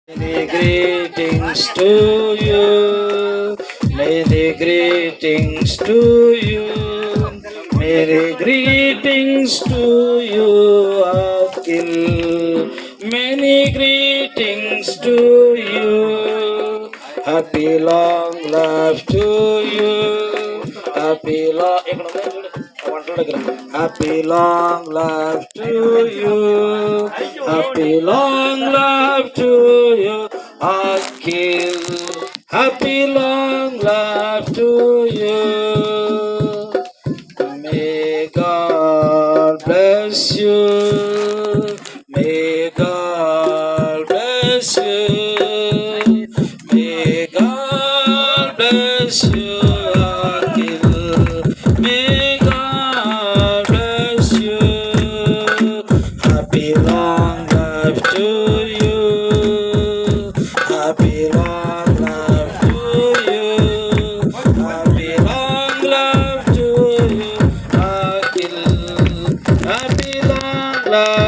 Many greetings to you. Many greetings to you. Many greetings to you, Akhil. Many greetings to you. Happy long life to you. Happy long. Happy long life to you. Happy long life to you, Akhil. Happy long life to you. May God bless you. May God bless you. May God bless you, Akhil. May God bless you. Happy long life to you. Happy long life to you. Happy long life to you, Akhil. Happy long life.